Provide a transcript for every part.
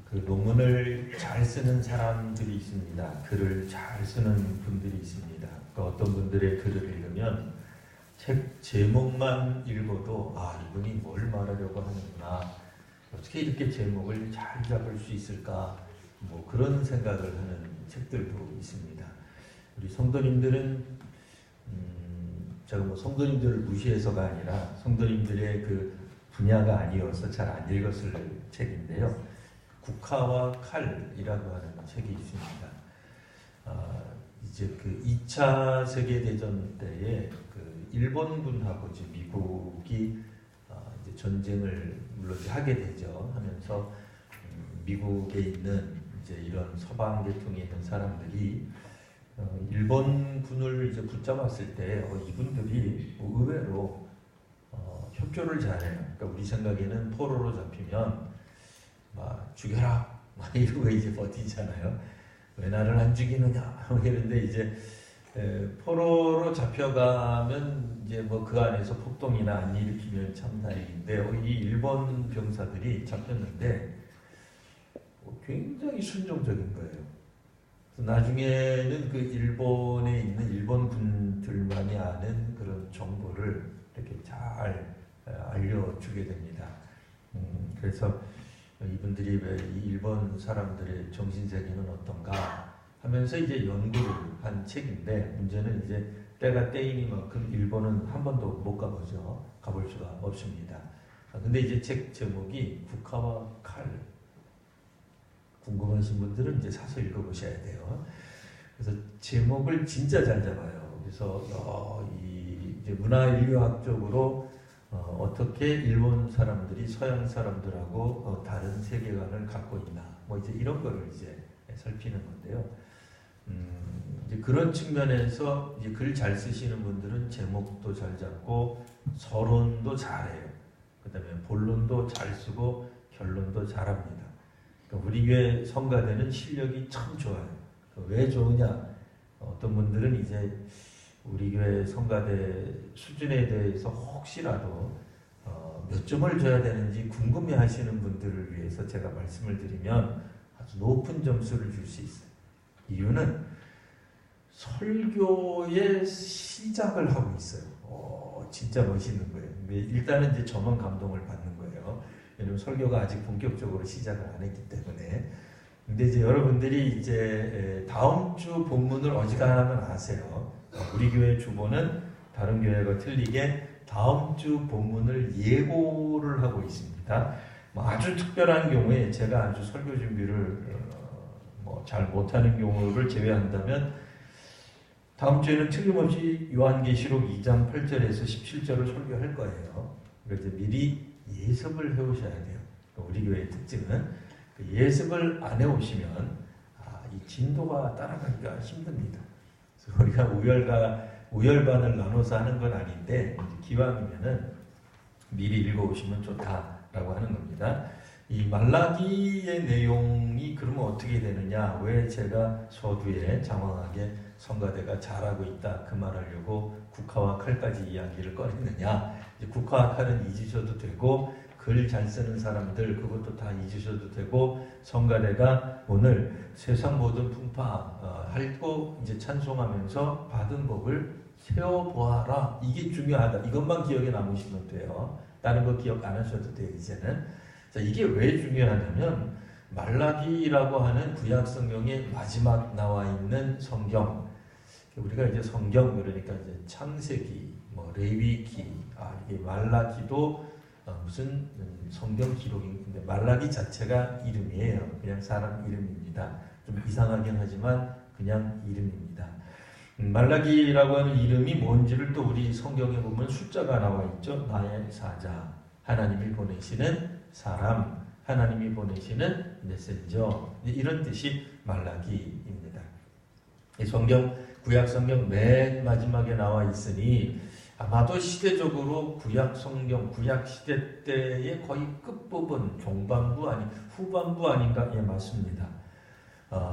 그 논문을 잘 쓰는 사람들이 있습니다. 글을 잘 쓰는 분들이 있습니다. 그 어떤 분들의 글을 읽으면 책 제목만 읽어도 이분이 뭘 말하려고 하는구나, 어떻게 이렇게 제목을 잘 잡을 수 있을까, 뭐 그런 생각을 하는 책들도 있습니다. 우리 성도님들은 제가 뭐 성도님들을 무시해서가 아니라 성도님들의 그 분야가 아니어서 잘 안 읽었을 책인데요. 국화와 칼이라고 하는 책이 있습니다. 이제 그 2차 세계대전 때에 그 일본군하고 이제 미국이 이제 전쟁을 물론 하게 되죠. 하면서 미국에 있는 이제 이런 서방 계통에 있는 사람들이 일본군을 이제 붙잡았을 때 이분들이 뭐 의외로 협조를 잘해요. 그러니까 우리 생각에는 포로로 잡히면 막 죽여라 막 이러고 이제 버티잖아요. 왜 나를 안 죽이느냐 이런데 이제 포로로 잡혀가면 이제 뭐 그 안에서 폭동이나 안 일으키면 참 다행인데 이 일본 병사들이 잡혔는데 굉장히 순종적인 거예요. 나중에는 그 일본에 있는 일본 군들만이 아는 그런 정보를 이렇게 잘 알려주게 됩니다. 그래서 이분들이 왜 이 일본 사람들의 정신세계는 어떤가 하면서 이제 연구를 한 책인데, 문제는 이제 때가 때이니만큼 일본은 한 번도 못 가보죠. 가볼 수가 없습니다. 근데 이제 책 제목이 국화와 칼. 궁금하신 분들은 이제 사서 읽어보셔야 돼요. 그래서 제목을 진짜 잘 잡아요. 그래서 이제 문화인류학적으로 어떻게 일본 사람들이 서양 사람들하고 다른 세계관을 갖고 있나, 뭐 이제 이런 거를 이제 살피는 건데요. 이제 그런 측면에서 이제 글 잘 쓰시는 분들은 제목도 잘 잡고 서론도 잘해요. 그다음에 본론도 잘 쓰고 결론도 잘합니다. 그러니까 우리 교회 성가대는 실력이 참 좋아요. 왜 좋으냐? 어떤 분들은 이제 우리 교회 성가대 수준에 대해서 혹시라도 몇 점을 줘야 되는지 궁금해하시는 분들을 위해서 제가 말씀을 드리면 아주 높은 점수를 줄 수 있어요. 이유는 설교의 시작을 하고 있어요. 진짜 멋있는 거예요. 일단은 이제 저만 감동을 받는 거예요. 왜냐면 설교가 아직 본격적으로 시작을 안 했기 때문에. 근데 이제 여러분들이 이제 다음 주 본문을 어지간하면 아세요. 우리 교회 주보는 다른 교회가 틀리게 다음 주 본문을 예고를 하고 있습니다. 아주 특별한 경우에 제가 아주 설교 준비를 잘 못하는 경우를 제외한다면 다음 주에는 틀림없이 요한계시록 2장 8절에서 17절을 설교할 거예요. 그래서 미리 예습을 해오셔야 돼요. 우리 교회의 특징은 예습을 안 해오시면 이 진도가 따라가기가 힘듭니다. 그래서 우리가 우열반을 나눠서 하는 건 아닌데 기왕이면은 미리 읽어오시면 좋다라고 하는 겁니다. 이 말라기의 내용이 그러면 어떻게 되느냐? 왜 제가 서두에 장황하게 성가대가 잘하고 있다 그 말하려고 국화와 칼까지 이야기를 꺼냈느냐? 이제 국화와 칼은 잊으셔도 되고 글 잘 쓰는 사람들 그것도 다 잊으셔도 되고 성가대가 오늘 세상 모든 풍파하고 이제 찬송하면서 받은 복을 세어보아라, 이게 중요하다. 이것만 기억에 남으시면 돼요. 다른 거 기억 안 하셔도 돼요. 이제는. 자, 이게 왜 중요하냐면 말라기라고 하는 구약 성경의 마지막 나와 있는 성경, 우리가 이제 성경 그러니까 이제 창세기, 뭐 레위기, 이게 말라기도 무슨 성경 기록인데 말라기 자체가 이름이에요. 그냥 사람 이름입니다. 좀 이상하긴 하지만 그냥 이름입니다. 말라기라고 하는 이름이 뭔지를 또 우리 성경에 보면 숫자가 나와 있죠. 나의 사자, 하나님이 보내시는 사람, 하나님이 보내시는 메신저, 이런 뜻이 말라기입니다. 이 성경, 구약 성경 맨 마지막에 나와 있으니 아마도 시대적으로 구약 성경, 구약 시대 때의 거의 끝부분, 종반부 아니 후반부 아닌가? 예, 맞습니다.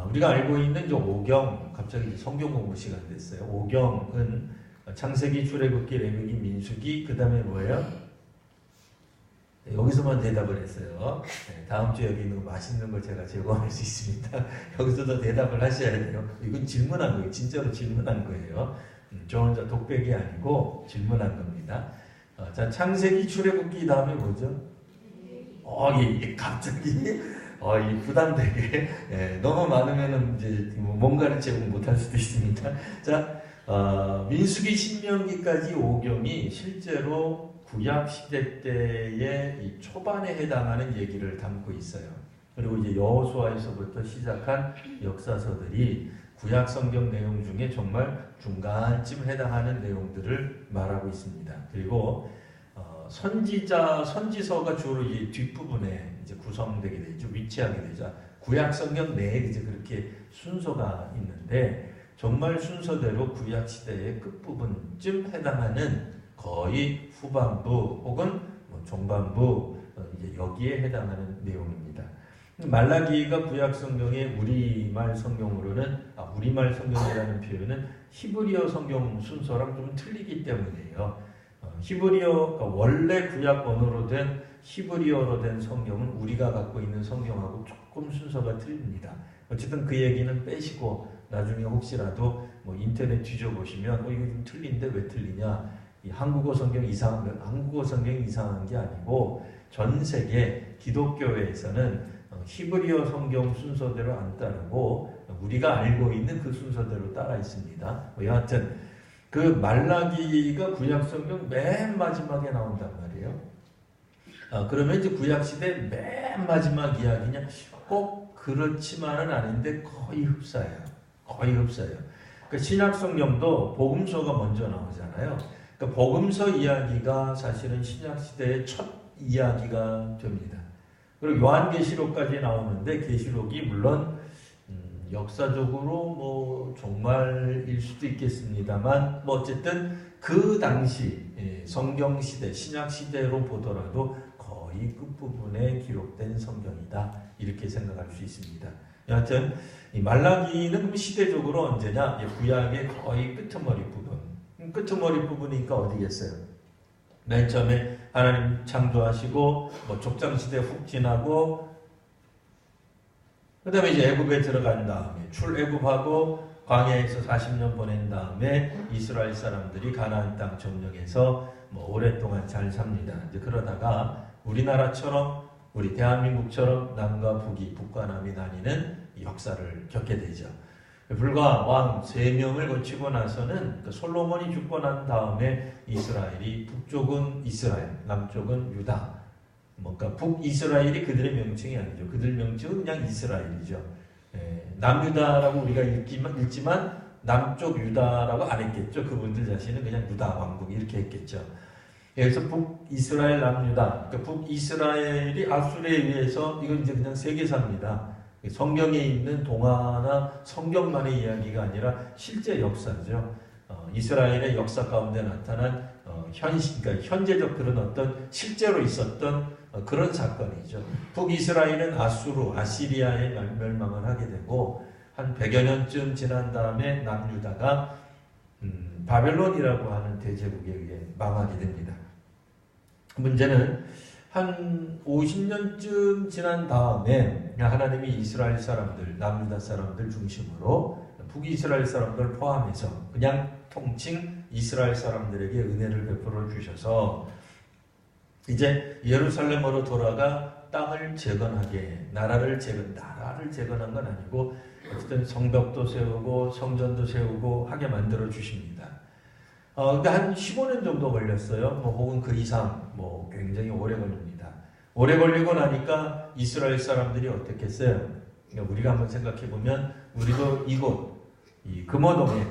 우리가 알고 있는 이제 오경, 갑자기 이제 성경 공부 시간 됐어요. 오경은 창세기, 출애굽기, 레위기, 민수기, 그 다음에 뭐예요? 여기서만 대답을 했어요. 네, 다음 주에 여기 있는 거 맛있는 걸 제가 제공할 수 있습니다. 여기서도 대답을 하셔야 돼요. 이건 질문한 거예요. 진짜로 질문한 거예요. 저 혼자 독백이 아니고 질문한 겁니다. 자, 창세기 출애굽기 다음에 뭐죠? 갑자기 이 부담되게 너무 많으면은 이제 뭔가를 제공 못할 수도 있습니다. 자, 민수기 신명기까지 오경이 실제로 구약 시대 때의 이 초반에 해당하는 얘기를 담고 있어요. 그리고 이제 여호수아에서부터 시작한 역사서들이 구약 성경 내용 중에 정말 중간쯤 해당하는 내용들을 말하고 있습니다. 그리고 선지서가 주로 이 뒷부분에 이제 구성되게 되죠. 위치하게 되죠. 구약 성경 내에 이제 그렇게 순서가 있는데 정말 순서대로 구약 시대의 끝부분쯤 해당하는 거의 후반부 혹은 종반부 이제 여기에 해당하는 내용입니다. 말라기가 구약 성경의 우리말 성경으로는 우리말 성경이라는 표현은 히브리어 성경 순서랑 좀 틀리기 때문이에요. 히브리어가 원래 구약 언어로 된 히브리어로 된 성경은 우리가 갖고 있는 성경하고 조금 순서가 틀립니다. 어쨌든 그 얘기는 빼시고 나중에 혹시라도 인터넷 뒤져보시면 이거 좀 틀린데 왜 틀리냐? 이 한국어 성경이 이상한 게 아니고 전 세계 기독교회에서는 히브리어 성경 순서대로 안 따르고 우리가 알고 있는 그 순서대로 따라 있습니다. 여하튼 그 말라기가 구약 성경 맨 마지막에 나온단 말이에요. 그러면 이제 구약 시대 맨 마지막 이야기냐? 꼭 그렇지만은 아닌데 거의 흡사해요. 그러니까 신약 성경도 복음서가 먼저 나오잖아요. 그러니까 복음서 이야기가 사실은 신약 시대의 첫 이야기가 됩니다. 그리고 요한계시록까지 나오는데 계시록이 물론 역사적으로 종말일 수도 있겠습니다만 어쨌든 그 당시 성경 시대, 신약 시대로 보더라도 거의 끝부분에 기록된 성경이다 이렇게 생각할 수 있습니다. 여하튼 이 말라기는 시대적으로 언제냐? 구약의 거의 끄트머리 부분이니까 어디겠어요? 맨 처음에 하나님 창조하시고 족장시대 훅 지나고 그 다음에 이제 애굽에 들어간 다음에 출애굽하고 광야에서 40년 보낸 다음에 이스라엘 사람들이 가나안 땅 점령해서 오랫동안 잘 삽니다. 이제 그러다가 우리나라처럼 우리 대한민국처럼 남과 북이 북과 남이 나뉘는 역사를 겪게 되죠. 불과 왕 3명을 거치고 나서는 솔로몬이 죽고 난 다음에 이스라엘이 북쪽은 이스라엘, 남쪽은 유다. 그러니까 북이스라엘이 그들의 명칭이 아니죠. 그들 명칭은 그냥 이스라엘이죠. 남유다라고 우리가 읽지만 남쪽 유다라고 안 했겠죠. 그분들 자신은 그냥 유다 왕국 이렇게 했겠죠. 그래서 북이스라엘, 남유다. 그러니까 북이스라엘이 아수르에 의해서 이건 이제 그냥 세계사입니다. 성경에 있는 동화나 성경만의 이야기가 아니라 실제 역사죠. 이스라엘의 역사 가운데 나타난 그러니까 현재적 그런 어떤 실제로 있었던 그런 사건이죠. 북이스라엘은 아시리아의 멸망을 하게 되고 한 100여 년쯤 지난 다음에 남유다가 바벨론이라고 하는 대제국에 의해 망하게 됩니다. 문제는 한 50년쯤 지난 다음에 하나님이 이스라엘 사람들, 남유다 사람들 중심으로 북이스라엘 사람들 포함해서 그냥 통칭 이스라엘 사람들에게 은혜를 베풀어 주셔서 이제 예루살렘으로 돌아가 땅을 재건하게 나라를 재건한 건 아니고 어쨌든 성벽도 세우고 성전도 세우고 하게 만들어 주십니다. 근데 한 15년 정도 걸렸어요. 혹은 그 이상 굉장히 오래 걸립니다. 오래 걸리고 나니까 이스라엘 사람들이 어떻게 했어요? 우리가 한번 생각해 보면 우리도 이곳 이 금호동에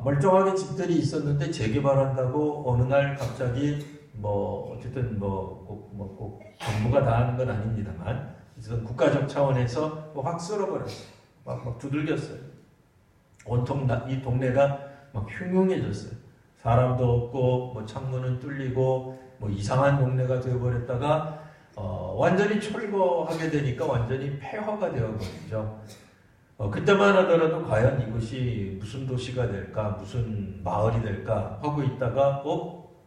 멀쩡하게 집들이 있었는데 재개발한다고 어느 날 갑자기 어쨌든 꼭 정부가 다 하는 건 아닙니다만 어쨌든 국가적 차원에서 확 쓸어버렸어요. 막 두들겼어요. 온통 이 동네가 막 흉흉해졌어요. 사람도 없고 창문은 뚫리고 이상한 동네가 되어버렸다가 완전히 철거하게 되니까 완전히 폐허가 되어버리죠. 그때만 하더라도 과연 이것이 무슨 도시가 될까 무슨 마을이 될까 하고 있다가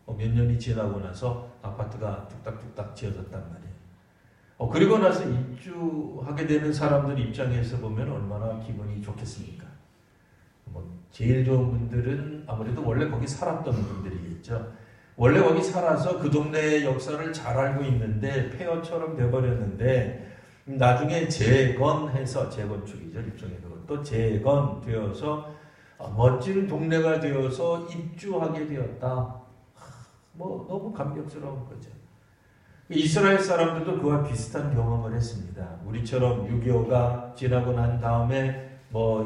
몇 년이 지나고 나서 아파트가 뚝딱뚝딱 지어졌단 말이에요. 그리고 나서 입주하게 되는 사람들 입장에서 보면 얼마나 기분이 좋겠습니까? 제일 좋은 분들은 아무래도 원래 거기 살았던 분들이겠죠. 원래 거기 살아서 그 동네의 역사를 잘 알고 있는데 폐허처럼 돼버렸는데 나중에 재건해서, 재건축이죠 일종의, 그것도 재건되어서 멋진 동네가 되어서 입주하게 되었다. 너무 감격스러운 거죠. 이스라엘 사람들도 그와 비슷한 경험을 했습니다. 우리처럼 6.25가 지나고 난 다음에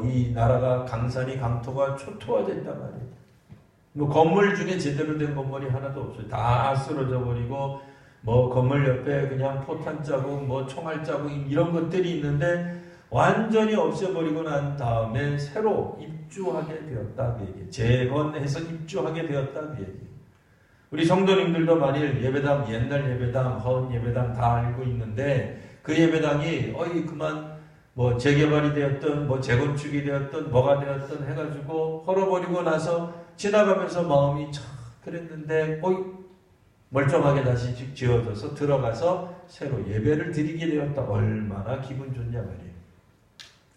이 나라가 강산이 강토가 초토화됐단 말이에요. 건물 중에 제대로 된 건물이 하나도 없어요. 다 쓰러져 버리고 건물 옆에 그냥 포탄 자국, 총알 자국 이런 것들이 있는데 완전히 없애버리고 난 다음에 새로 입주하게 되었다 그 얘기예요. 재건해서 입주하게 되었다 그 얘기예요. 우리 성도님들도 만일 예배당, 옛날 예배당, 헌 예배당 다 알고 있는데 그 예배당이 그만 재개발이 되었던 재건축이 되었던 뭐가 되었던 해가지고 헐어버리고 나서 지나가면서 마음이 참 그랬는데 멀쩡하게 다시 지어져서 들어가서 새로 예배를 드리게 되었다. 얼마나 기분 좋냐 말이에요.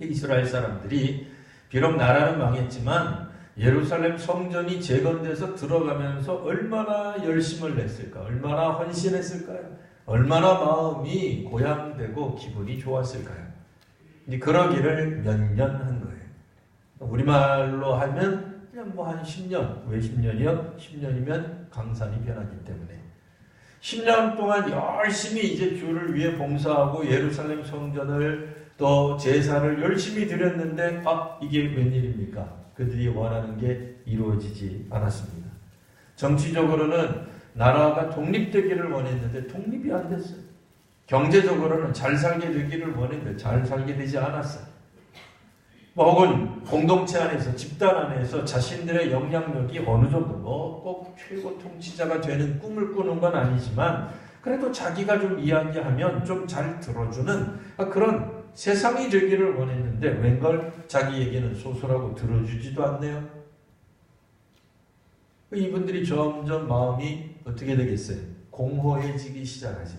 이스라엘 사람들이 비록 나라는 망했지만 예루살렘 성전이 재건돼서 들어가면서 얼마나 열심을 냈을까, 얼마나 헌신했을까요? 얼마나 마음이 고향되고 기분이 좋았을까요? 그러기를 몇 년 한 거예요. 우리말로 하면 그냥 한 10년. 왜 10년이요? 10년이면 강산이 변하기 때문에. 10년 동안 열심히 이제 주를 위해 봉사하고 예루살렘 성전을 또 제사를 열심히 드렸는데 이게 웬일입니까? 그들이 원하는 게 이루어지지 않았습니다. 정치적으로는 나라가 독립되기를 원했는데 독립이 안 됐어요. 경제적으로는 잘 살게 되기를 원했는데 잘 살게 되지 않았어요. 혹은 공동체 안에서, 집단 안에서 자신들의 영향력이 어느 정도 꼭 최고 통치자가 되는 꿈을 꾸는 건 아니지만 그래도 자기가 좀 이야기하면 좀 잘 들어주는 그런 세상이 되기를 원했는데 웬걸 자기 얘기는 소설하고 들어주지도 않네요. 이분들이 점점 마음이 어떻게 되겠어요? 공허해지기 시작하죠.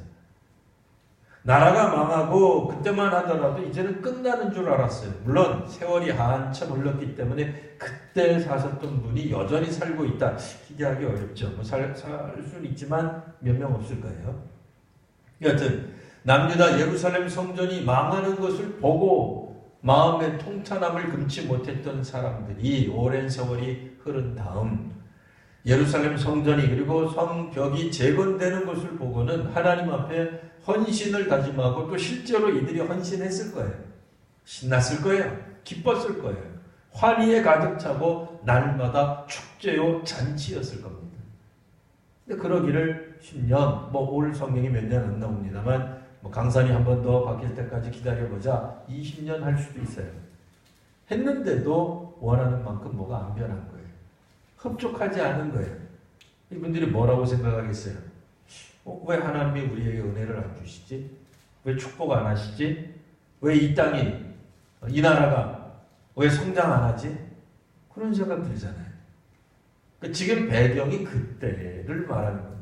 나라가 망하고 그때만 하더라도 이제는 끝나는 줄 알았어요. 물론 세월이 한참 흘렀기 때문에 그때 사셨던 분이 여전히 살고 있다. 기대하기 어렵죠. 살 수는 있지만 몇 명 없을 거예요. 여하튼 남유다 예루살렘 성전이 망하는 것을 보고 마음의 통탄함을 금치 못했던 사람들이 오랜 세월이 흐른 다음 예루살렘 성전이 그리고 성벽이 재건되는 것을 보고는 하나님 앞에 헌신을 다짐하고 또 실제로 이들이 헌신했을 거예요. 신났을 거예요. 기뻤을 거예요. 환희에 가득 차고 날마다 축제요 잔치였을 겁니다. 근데 그러기를 10년, 올 성경이 몇 년 안 나옵니다만 강산이 한 번 더 바뀔 때까지 기다려보자 20년 할 수도 있어요. 했는데도 원하는 만큼 뭐가 안 변한 거예요. 흡족하지 않은 거예요. 이분들이 뭐라고 생각하겠어요? 왜 하나님이 우리에게 은혜를 안 주시지? 왜 축복 안 하시지? 왜 이 땅이, 이 나라가 왜 성장 안 하지? 그런 생각 들잖아요. 지금 배경이 그때를 말하는 겁니다.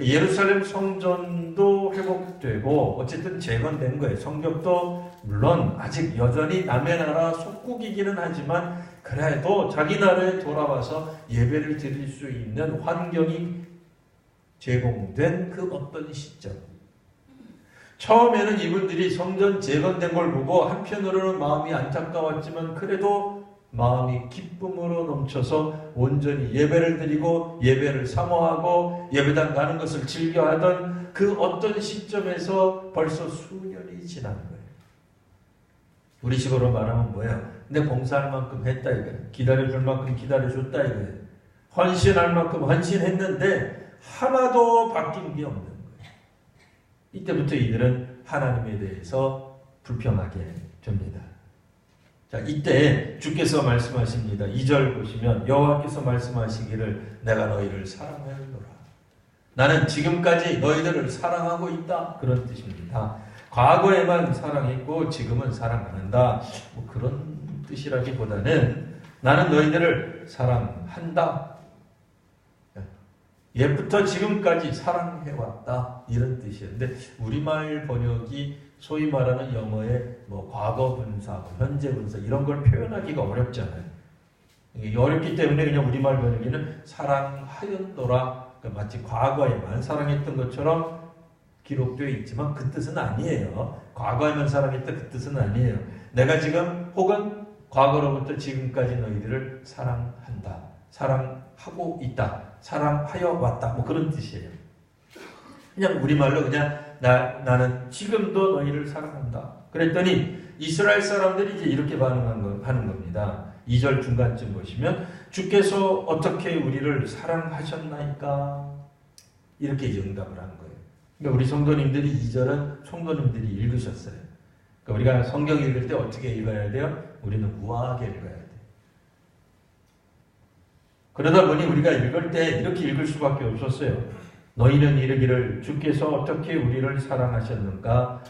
예루살렘 성전도 회복되고 어쨌든 재건된 거예요. 성벽도 물론 아직 여전히 남의 나라 속국이기는 하지만 그래도 자기 나라에 돌아와서 예배를 드릴 수 있는 환경이 제공된 그 어떤 시점. 처음에는 이분들이 성전 재건된 걸 보고 한편으로는 마음이 안타까웠지만 그래도 마음이 기쁨으로 넘쳐서 온전히 예배를 드리고 예배를 사모하고 예배당 가는 것을 즐겨하던 그 어떤 시점에서 벌써 수년이 지난 거예요. 우리식으로 말하면 뭐예요? 내 봉사할 만큼 했다 이거예요. 기다려줄 만큼 기다려줬다 이거예요. 헌신할 만큼 헌신했는데 하나도 바뀐 게 없는 거예요. 이때부터 이들은 하나님에 대해서 불평하게 됩니다. 자, 이때 주께서 말씀하십니다. 2절 보시면 여호와께서 말씀하시기를 내가 너희를 사랑하노라. 나는 지금까지 너희들을 사랑하고 있다. 그런 뜻입니다. 과거에만 사랑했고 지금은 사랑 안 한다. 그런 뜻이라기보다는 나는 너희들을 사랑한다. 옛부터 지금까지 사랑해왔다 이런 뜻이에요. 근데 우리말 번역이 소위 말하는 영어의 뭐 과거 분사, 뭐 현재 분사 이런 걸 표현하기가 어렵잖아요. 이게 어렵기 때문에 그냥 우리말 번역에는 사랑하였노라, 그러니까 마치 과거에만 사랑했던 것처럼 기록되어 있지만 그 뜻은 아니에요. 과거에만 사랑했다 그 뜻은 아니에요. 내가 지금 혹은 과거로부터 지금까지 너희들을 사랑한다, 사랑하고 있다, 사랑하여 왔다, 뭐 그런 뜻이에요. 그냥 우리말로 그냥 나는 지금도 너희를 사랑한다. 그랬더니 이스라엘 사람들이 이제 이렇게 하는 겁니다. 2절 중간쯤 보시면 주께서 어떻게 우리를 사랑하셨나이까? 이렇게 이제 응답을 한 거예요. 그러니까 우리 성도님들이 2절은 성도님들이 읽으셨어요. 그러니까 우리가 성경 읽을 때 어떻게 읽어야 돼요? 우리는 우아하게 읽어야 돼요. 그러다 보니 우리가 읽을 때 이렇게 읽을 수밖에 없었어요. 너희는 이르기를 주께서 어떻게 우리를 사랑하셨는가?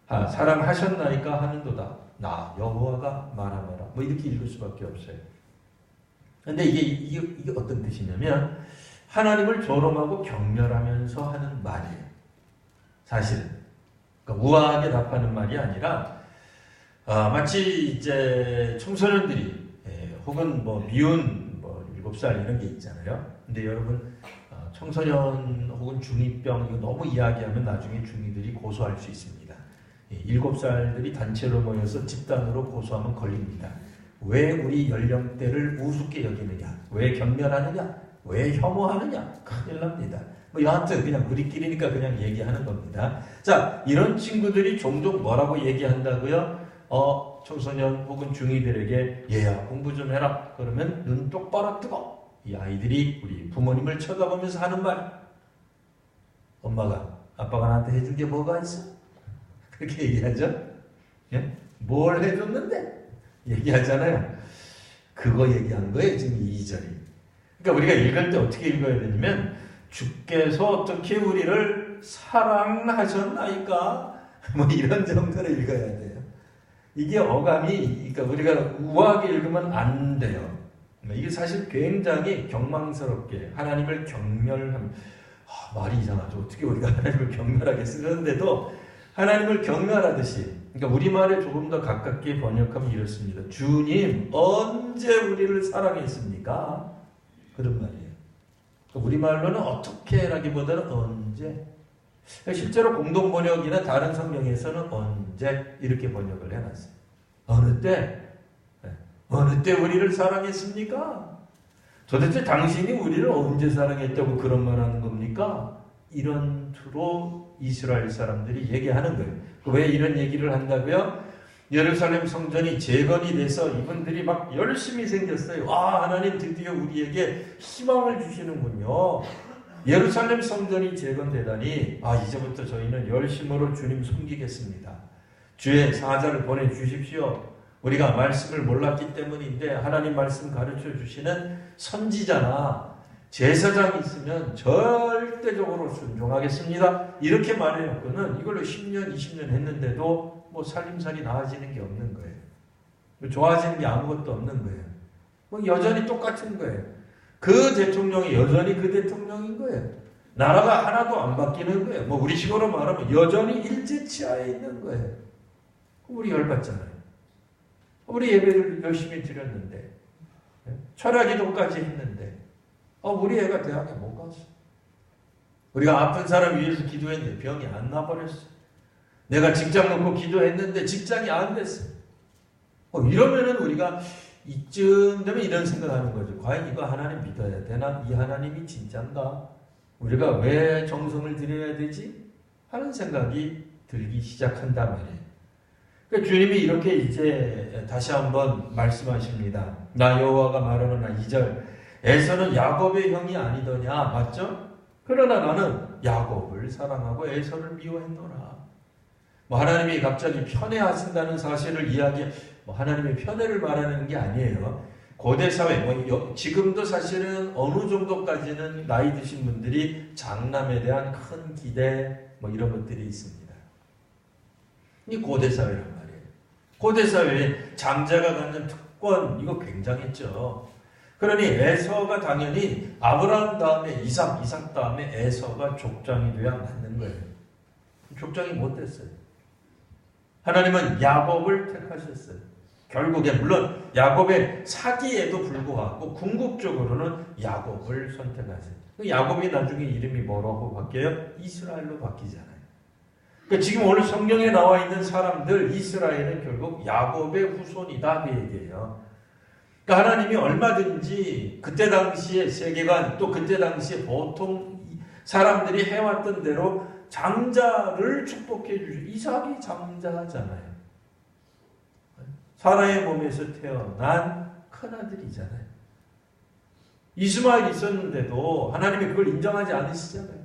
사랑하셨나이까 하는도다. 나 여호와가 말하노라. 뭐 이렇게 읽을 수밖에 없어요. 근데 이게 어떤 뜻이냐면 하나님을 조롱하고 경멸하면서 하는 말이에요. 사실은. 그러니까 우아하게 답하는 말이 아니라 마치 이제 청소년들이 혹은 뭐 미운 7살 이런 게 있잖아요. 근데 여러분 청소년 혹은 중2병 이거 너무 이야기하면 나중에 중2들이 고소할 수 있습니다. 7살들이 단체로 모여서 집단으로 고소하면 걸립니다. 왜 우리 연령대를 우습게 여기느냐? 왜 경멸하느냐? 왜 혐오하느냐? 큰일 납니다. 뭐 여하튼 그냥 우리끼리니까 그냥 얘기하는 겁니다. 자, 이런 친구들이 종종 뭐라고 얘기한다고요? 청소년 혹은 중2들에게 얘야 공부 좀 해라. 그러면 눈 똑바로 뜨고 이 아이들이 우리 부모님을 쳐다보면서 하는 말, 엄마가 아빠가 나한테 해준 게 뭐가 있어? 그렇게 얘기하죠. 예? 뭘 해줬는데? 얘기하잖아요. 그거 얘기한 거예요 지금 2절이. 그러니까 우리가 읽을 때 어떻게 읽어야 되냐면 주께서 어떻게 우리를 사랑하셨나이까? 뭐 이런 정도로 읽어야 돼요. 이게 어감이, 그러니까 우리가 우아하게 읽으면 안 돼요. 이게 사실 굉장히 경망스럽게 하나님을 경멸하면 말이 이상하죠. 어떻게 우리가 하나님을 경멸하게 쓰는데도 하나님을 경멸하듯이, 그러니까 우리말에 조금 더 가깝게 번역하면 이렇습니다. 주님 언제 우리를 사랑했습니까? 그런 말이에요. 우리말로는 어떻게라기보다는 언제. 실제로 공동번역이나 다른 성경에서는 언제 이렇게 번역을 해놨어요. 어느 때? 어느 때 우리를 사랑했습니까? 도대체 당신이 우리를 언제 사랑했다고 그런 말 하는 겁니까? 이런 투로 이스라엘 사람들이 얘기하는 거예요. 왜 이런 얘기를 한다고요? 예루살렘 성전이 재건이 돼서 이분들이 막 열심히 생겼어요. 하나님 드디어 우리에게 희망을 주시는군요. 예루살렘 성전이 재건되다니 이제부터 저희는 열심으로 주님 섬기겠습니다. 주의 사자를 보내주십시오. 우리가 말씀을 몰랐기 때문인데 하나님 말씀 가르쳐 주시는 선지자나 제사장이 있으면 절대적으로 순종하겠습니다. 이렇게 말해놓고는 이걸로 10년, 20년 했는데도 뭐 살림살이 나아지는 게 없는 거예요. 좋아지는 게 아무것도 없는 거예요. 뭐 여전히 똑같은 거예요. 그 대통령이 여전히 그 대통령인 거예요. 나라가 하나도 안 바뀌는 거예요. 뭐 우리 식으로 말하면 여전히 일제치하에 있는 거예요. 우리 열받잖아요. 우리 예배를 열심히 드렸는데 철야기도까지 했는데 우리 애가 대학에 못 갔어. 우리가 아픈 사람 위해서 기도했는데 병이 안 나버렸어. 내가 직장 놓고 기도했는데 직장이 안 됐어. 이러면은 우리가 이쯤 되면 이런 생각하는 거죠. 과연 이거 하나님 믿어야 되나? 이 하나님이 진짠가? 우리가 왜 정성을 들여야 되지? 하는 생각이 들기 시작한단 말이에요. 그러니까 주님이 이렇게 이제 다시 한번 말씀하십니다. 나 여호와가 말하노라 2절. 에서는 야곱의 형이 아니더냐? 맞죠? 그러나 나는 야곱을 사랑하고 에서를 미워했노라. 하나님이 갑자기 편애하신다는 사실을 하나님의 편애를 말하는 게 아니에요. 고대 사회, 지금도 사실은 어느 정도까지는 나이 드신 분들이 장남에 대한 큰 기대, 이런 것들이 있습니다. 이 고대 사회란 말이에요. 고대 사회에 장자가 갖는 특권, 이거 굉장했죠. 그러니 에서가 당연히 아브라함 다음에 이삭, 이삭 다음에 에서가 족장이 돼야 맞는 거예요. 족장이 못 됐어요. 하나님은 야곱을 택하셨어요. 결국에 물론 야곱의 사기에도 불구하고 궁극적으로는 야곱을 선택하세요. 야곱이 나중에 이름이 뭐라고 바뀌어요? 이스라엘로 바뀌잖아요. 그러니까 지금 오늘 성경에 나와 있는 사람들 이스라엘은 결국 야곱의 후손이다 그 얘기예요. 그러니까 하나님이 얼마든지 그때 당시의 세계관 또 그때 당시에 보통 사람들이 해왔던 대로 장자를 축복해 주시고 이삭이 장자잖아요. 사라의 몸에서 태어난 큰아들이잖아요. 이스마엘이 있었는데도 하나님이 그걸 인정하지 않으시잖아요.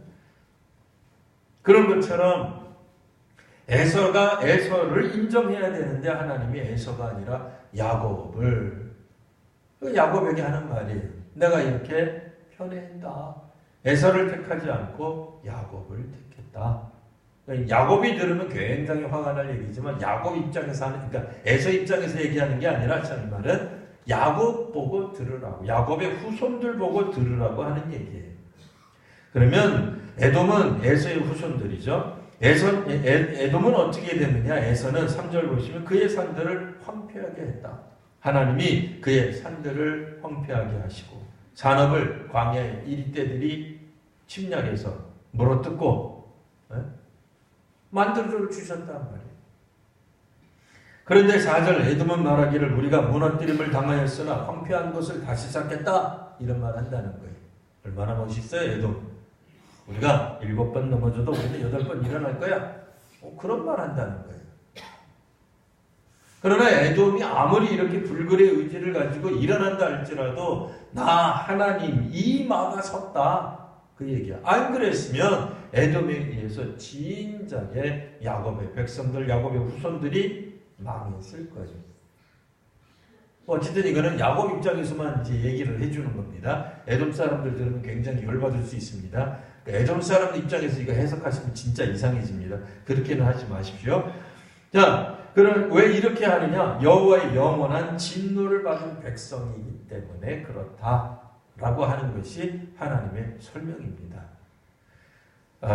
그런 것처럼 에서가 에서를 인정해야 되는데 하나님이 에서가 아니라 야곱을 야곱에게 하는 말이에요. 내가 이렇게 편애한다. 에서를 택하지 않고 야곱을 택했다. 야곱이 들으면 굉장히 화가 날 얘기지만 야곱 입장에서 하는 그러니까 에서 입장에서 얘기하는 게 아니라 이 말은 야곱 보고 들으라고 야곱의 후손들 보고 들으라고 하는 얘기예요. 그러면 에돔은 에서의 후손들이죠. 에돔은 어떻게 됐느냐? 에서는 3절 보시면 그의 산들을 황폐하게 했다. 하나님이 그의 산들을 황폐하게 하시고 산업을 광야의 이리떼들이 침략해서 물어뜯고 만들어 주셨단 말이에요. 그런데 4절 에돔은 말하기를 우리가 무너뜨림을 당하였으나 황폐한 것을 다시 쌓겠다 이런 말 한다는 거예요. 얼마나 멋있어요 에돔. 우리가 7번 넘어져도 우리는 8번 일어날 거야. 그런 말 한다는 거예요. 그러나 에돔이 아무리 이렇게 불굴의 의지를 가지고 일어난다 할지라도 나 하나님 이 마가 섰다. 그 얘기야. 안 그랬으면 에돔에 의해서 진작에 야곱의 백성들, 야곱의 후손들이 망했을 거예요. 어쨌든 이거는 야곱 입장에서만 이제 얘기를 해주는 겁니다. 에돔 사람들 들으면 굉장히 열받을 수 있습니다. 에돔 사람들 입장에서 이거 해석하시면 진짜 이상해집니다. 그렇게는 하지 마십시오. 자, 그럼 왜 이렇게 하느냐? 여호와의 영원한 진노를 받은 백성이기 때문에 그렇다라고 하는 것이 하나님의 설명입니다.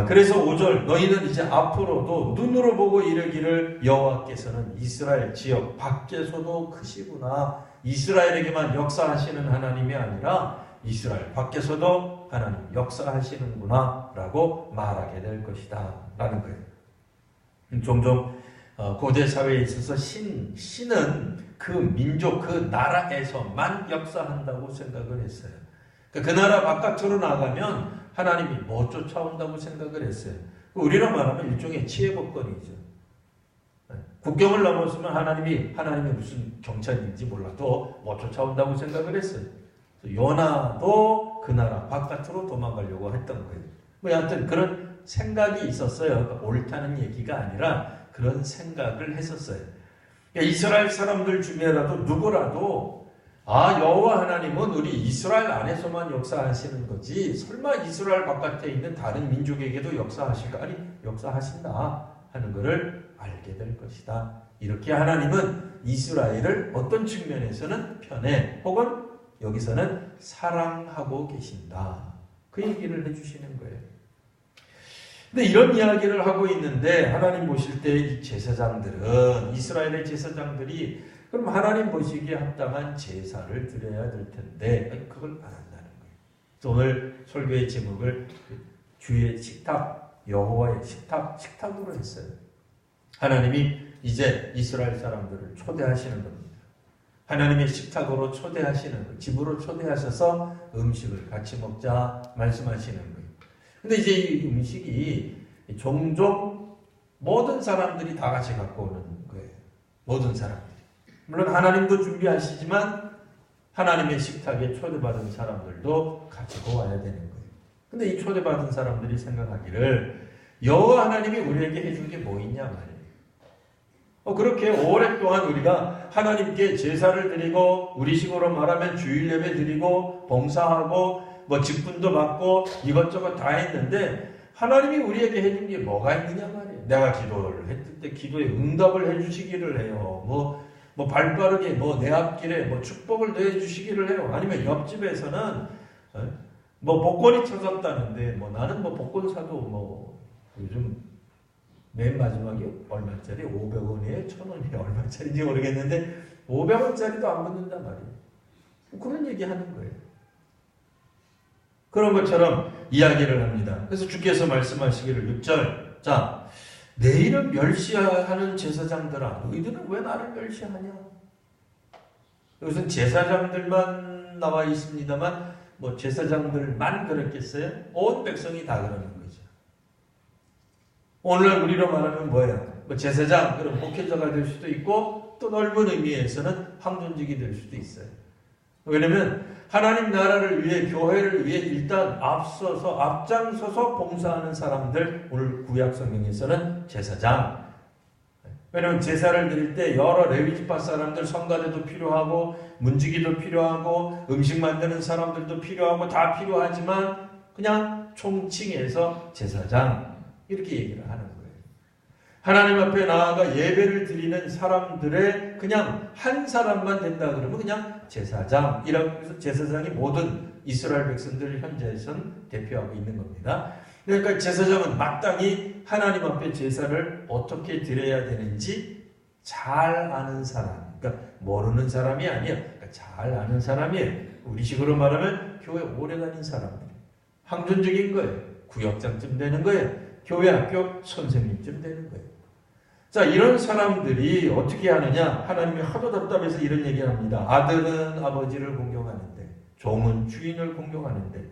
그래서 5절 너희는 이제 앞으로도 눈으로 보고 이르기를 여호와께서는 이스라엘 지역 밖에서도 크시구나. 이스라엘에게만 역사하시는 하나님이 아니라 이스라엘 밖에서도 하나님 역사하시는구나 라고 말하게 될 것이다 라는 거예요. 종종 고대 사회에 있어서 신은 그 민족 그 나라에서만 역사한다고 생각을 했어요. 그 나라 바깥으로 나가면 하나님이 못 쫓아온다고 생각을 했어요. 우리로 말하면 일종의 치외법권이죠. 국경을 넘었으면 하나님이 무슨 경찰인지 몰라도 못 쫓아온다고 생각을 했어요. 요나도 그 나라 바깥으로 도망가려고 했던 거예요. 여하튼 그런 생각이 있었어요. 그러니까 옳다는 얘기가 아니라 그런 생각을 했었어요. 그러니까 이스라엘 사람들 중에라도 누구라도 여호와 하나님은 우리 이스라엘 안에서만 역사하시는 거지 설마 이스라엘 바깥에 있는 다른 민족에게도 역사하실까? 아니 역사하신다 하는 것을 알게 될 것이다. 이렇게 하나님은 이스라엘을 어떤 측면에서는 편애 혹은 여기서는 사랑하고 계신다. 그 얘기를 해주시는 거예요. 근데 이런 이야기를 하고 있는데 하나님 보실 때 이 제사장들은 이스라엘의 제사장들이 그럼 하나님 보시기에 합당한 제사를 드려야 될 텐데 그걸 안 한다는 거예요. 오늘 설교의 제목을 주의 식탁, 여호와의 식탁으로 했어요. 하나님이 이제 이스라엘 사람들을 초대하시는 겁니다. 하나님의 식탁으로 초대하시는 거예요. 집으로 초대하셔서 음식을 같이 먹자 말씀하시는 거예요. 근데 이제 이 음식이 종종 모든 사람들이 다 같이 갖고 오는 거예요. 모든 사람들이. 물론 하나님도 준비하시지만 하나님의 식탁에 초대받은 사람들도 가지고 와야 되는 거예요. 근데 이 초대받은 사람들이 생각하기를 여호와 하나님이 우리에게 해준 게 뭐 있냐 말이에요. 그렇게 오랫동안 우리가 하나님께 제사를 드리고 우리식으로 말하면 주일 예배 드리고 봉사하고 직분도 받고 이것저것 다 했는데 하나님이 우리에게 해준 게 뭐가 있느냐 말이에요. 내가 기도를 했을 때 기도에 응답을 해주시기를 해요. 뭐 발빠르게 뭐 내 앞길에 뭐 축복을 더해 주시기를 해요. 아니면 옆집에서는 뭐 복권이 터졌다는데 뭐 나는 뭐 복권 사도 뭐 요즘 맨 마지막에 얼마짜리 500원이에요, 1000원이에요, 얼마짜리인지 모르겠는데 500원짜리도 안 붙는단 말이에요. 그런 얘기 하는 거예요. 그런 것처럼 이야기를 합니다. 그래서 주께서 말씀하시기를 6절, 자, 내일은 멸시하는 제사장들아, 너희들은 왜 나를 멸시하냐? 이것은 제사장들만 나와 있습니다만 뭐 제사장들만 그랬겠어요? 온 백성이 다 그러는 거죠. 오늘날 우리로 말하면 뭐예요? 뭐 제사장, 그럼 목회자가 될 수도 있고 또 넓은 의미에서는 황존직이 될 수도 있어요. 왜냐면 하나님 나라를 위해, 교회를 위해 일단 앞장서서 봉사하는 사람들, 오늘 구약 성경에서는 제사장. 왜냐면 제사를 드릴 때 여러 레위지파 사람들, 성가대도 필요하고 문지기도 필요하고 음식 만드는 사람들도 필요하고 다 필요하지만 그냥 총칭해서 제사장 이렇게 얘기를 하는 거예요. 하나님 앞에 나아가 예배를 드리는 사람들의 그냥 한 사람만 된다 그러면 그냥 제사장이라고 해서 제사장이 모든 이스라엘 백성들을 현재에선 대표하고 있는 겁니다. 그러니까 제사장은 마땅히 하나님 앞에 제사를 어떻게 드려야 되는지 잘 아는 사람, 그러니까 모르는 사람이 아니에요. 그러니까 잘 아는 사람이에요. 우리식으로 말하면 교회 오래 다닌 사람들, 황존적인 거예요. 구역장쯤 되는 거예요. 교회 학교 선생님쯤 되는 거예요. 자, 이런 사람들이 어떻게 하느냐? 하나님이 하도 답답해서 이런 얘기를 합니다. 아들은 아버지를 공경하는데, 종은 주인을 공경하는데,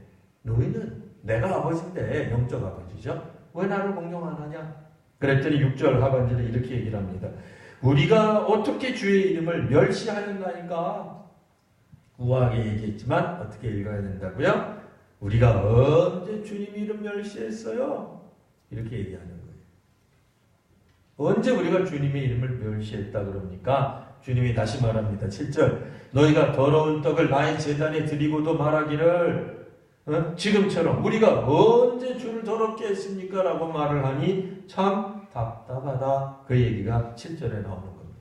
너희는 내가 아버지인데, 영적 아버지죠? 왜 나를 공경 안 하냐? 그랬더니 6절 하반절에 이렇게 얘기를 합니다. 우리가 어떻게 주의 이름을 멸시하였나이까? 우아하게 얘기했지만 어떻게 읽어야 된다고요? 우리가 언제 주님 이름 멸시했어요? 이렇게 얘기하는 거예요. 언제 우리가 주님의 이름을 멸시했다 그럽니까? 주님이 다시 말합니다. 7절, 너희가 더러운 떡을 나의 제단에 드리고도 말하기를 지금처럼 우리가 언제 주를 더럽게 했습니까? 라고 말을 하니 참 답답하다. 그 얘기가 7절에 나오는 겁니다.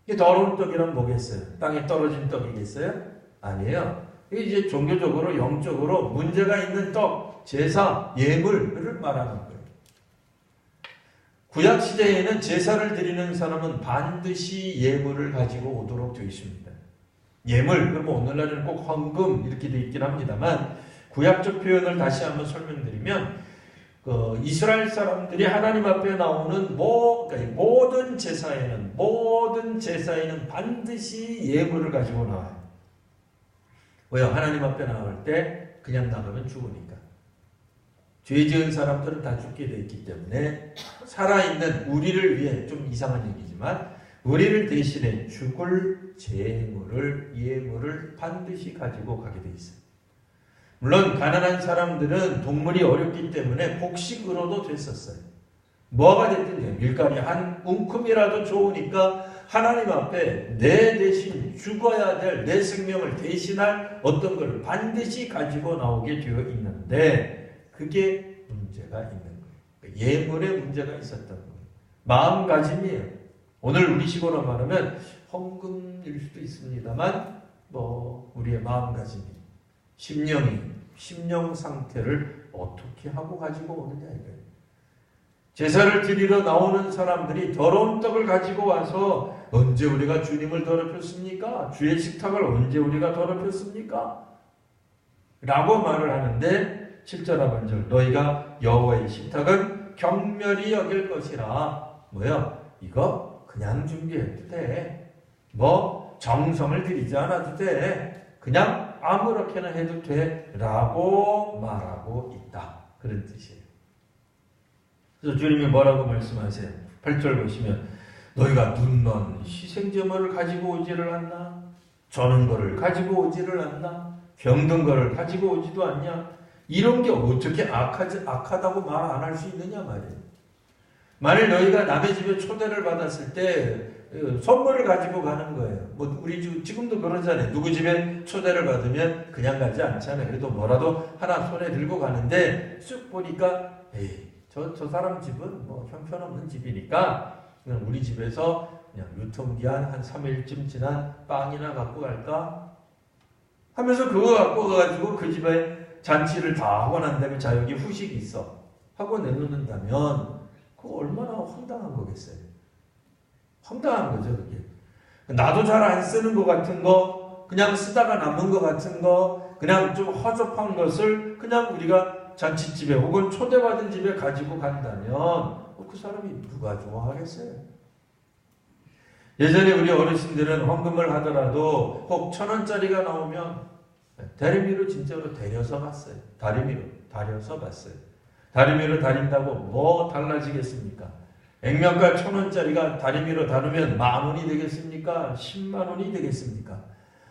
이게 더러운 떡이란 뭐겠어요? 땅에 떨어진 떡이겠어요? 아니에요. 이게 이제 종교적으로 영적으로 문제가 있는 떡, 제사, 예물을 말하는 거예요. 구약 시대에는 제사를 드리는 사람은 반드시 예물을 가지고 오도록 되어 있습니다. 예물, 그러면 오늘날에는 꼭 헌금 이렇게 되어 있긴 합니다만 구약적 표현을 다시 한번 설명드리면 이스라엘 사람들이 하나님 앞에 나오는 모든 제사에는 반드시 예물을 가지고 나와요. 왜요? 하나님 앞에 나올 때 그냥 나가면 죽으니까. 죄 지은 사람들은 다 죽게 되어 있기 때문에 살아있는 우리를 위해, 좀 이상한 얘기지만 우리를 대신해 죽을 예물을 반드시 가지고 가게 되어 있어요. 물론 가난한 사람들은 동물이 어렵기 때문에 곡식으로도 됐었어요. 뭐가 됐든 밀가루 한 움큼이라도 좋으니까 하나님 앞에 내 대신 죽어야 될 내 생명을 대신할 어떤 것을 반드시 가지고 나오게 되어 있는데 그게 문제가 있는 거예요. 예물에 문제가 있었던 거예요. 마음가짐이에요. 오늘 우리식으로 말하면 헌금일 수도 있습니다만 우리의 마음가짐이 심령 상태를 어떻게 하고 가지고 오느냐 이거예요. 제사를 드리러 나오는 사람들이 더러운 떡을 가지고 와서 언제 우리가 주님을 더럽혔습니까? 주의 식탁을 언제 우리가 더럽혔습니까? 라고 말을 하는데 7절 하반절, 너희가 여호와의 식탁은 경멸히 여길 것이라. 뭐야? 이거 그냥 준비해도 돼. 정성을 들이지 않아도 돼. 그냥 아무렇게나 해도 돼. 라고 말하고 있다. 그런 뜻이에요. 그래서 주님이 뭐라고 말씀하세요? 8절 보시면 너희가 눈먼 희생제물을 가지고 오지를 않나? 저는 거를 가지고 오지를 않나? 병든 거를 가지고 오지도 않냐? 이런 게 어떻게 악하다고 말 안 할 수 있느냐 말이에요. 만일 너희가 남의 집에 초대를 받았을 때 선물을 가지고 가는 거예요. 우리 지금도 그러잖아요. 누구 집에 초대를 받으면 그냥 가지 않잖아요. 그래도 뭐라도 하나 손에 들고 가는데 쑥 보니까 저 사람 집은 형편없는 집이니까 그냥 우리 집에서 그냥 유통기한 한 3일쯤 지난 빵이나 갖고 갈까? 하면서 그거 갖고 가가지고 그 집에 잔치를 다 하고 난 다음에 자 여기 후식이 있어 하고 내놓는다면 그거 얼마나 황당한 거겠어요. 황당한 거죠 그게. 나도 잘 안 쓰는 것 같은 거, 그냥 쓰다가 남은 것 같은 거, 그냥 좀 허접한 것을 그냥 우리가 잔치집에 혹은 초대받은 집에 가지고 간다면 그 사람이 누가 좋아하겠어요? 예전에 우리 어르신들은 헌금을 하더라도 혹 1,000원짜리가 나오면 다리미로 진짜로 데려서 갔어요. 다리미로 다려서 갔어요. 다리미로 다린다고 뭐 달라지겠습니까? 액면가 1,000원짜리가 다리미로 다루면 10,000원이 되겠습니까? 100,000원이 되겠습니까?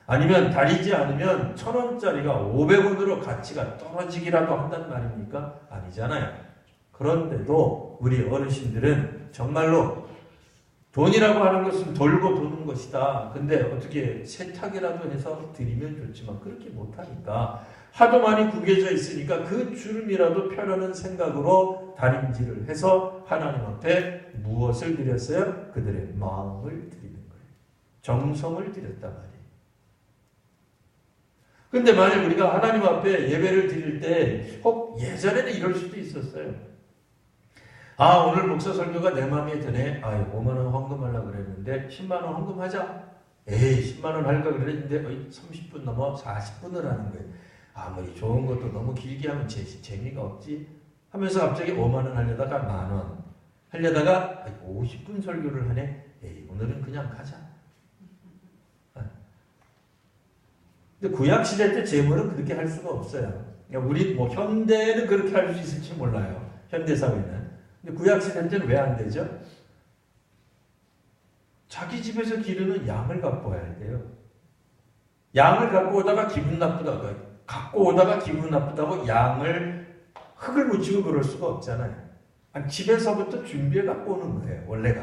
아니면 다리지 않으면 1,000원짜리가 500원으로 가치가 떨어지기라도 한단 말입니까? 아니잖아요. 그런데도 우리 어르신들은 정말로 돈이라고 하는 것은 돌고 도는 것이다. 근데 어떻게 세탁이라도 해서 드리면 좋지만 그렇게 못하니까 하도 많이 구겨져 있으니까 그 주름이라도 펴려는 생각으로 다림질을 해서 하나님 앞에 무엇을 드렸어요? 그들의 마음을 드리는 거예요. 정성을 드렸단 말이에요. 근데 만약 우리가 하나님 앞에 예배를 드릴 때 혹 예전에는 이럴 수도 있었어요. 아 오늘 목사 설교가 내 마음에 드네. 5만원 헌금하려고 그랬는데 10만원 헌금하자. 에이 10만원 할까 그랬는데 30분 넘어 40분을 하는 거예요. 아무리 좋은 것도 너무 길게 하면 재미가 없지 하면서 갑자기 5만원 하려다가 만원 하려다가 50분 설교를 하네. 에이 오늘은 그냥 가자. 근데 구약시대 때 재물은 그렇게 할 수가 없어요. 우리 뭐 현대는 그렇게 할 수 있을지 몰라요. 현대사회는. 근데 구약시대 때는 왜 안 되죠? 자기 집에서 기르는 양을 갖고 와야 돼요. 양을 갖고 오다가 기분 나쁘다고 양을 흙을 묻히고 그럴 수가 없잖아요. 아니, 집에서부터 준비해 갖고 오는 거예요. 원래가.